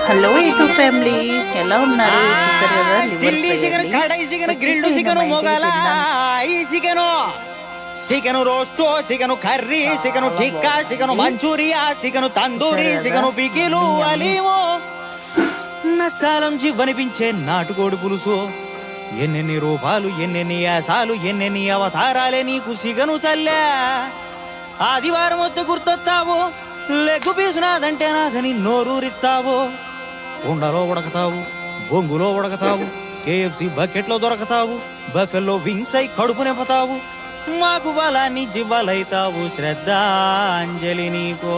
Hello ఏటు family, ఎలా ఉన్నారు? చూసారు కదా chilli chicken, kadai chicken, grilled chicken, Mughlai chicken, chicken రోస్టో, chicken curry, chicken tikka, chicken manchuria, chicken tandoori, chicken pickle, అలీమో నసాలం జీవనిపించే నాటుకోడి పులుసు. ఎన్నెన్ని రూపాలు, ఎన్నెన్ని యాసాలు, ఎన్నెన్ని అవతారాలే నీకు సిగను తల్లా. ఆదివారం వద్ద గుర్తొస్తావు, లెగ్గు పీసు నాదంటే నాదని నోరూరిస్తావు. కుండలో ఉడకతావు, బొంగులో ఉడకతావు, కేఎఫ్సి బకెట్లో దొరకతావు, బఫెల్లో వింగ్స్ అయి కడుపు నింపుతావు. మాకు బలాన్ని జివ్వలైతావు, శ్రద్ధాంజలి నీకో.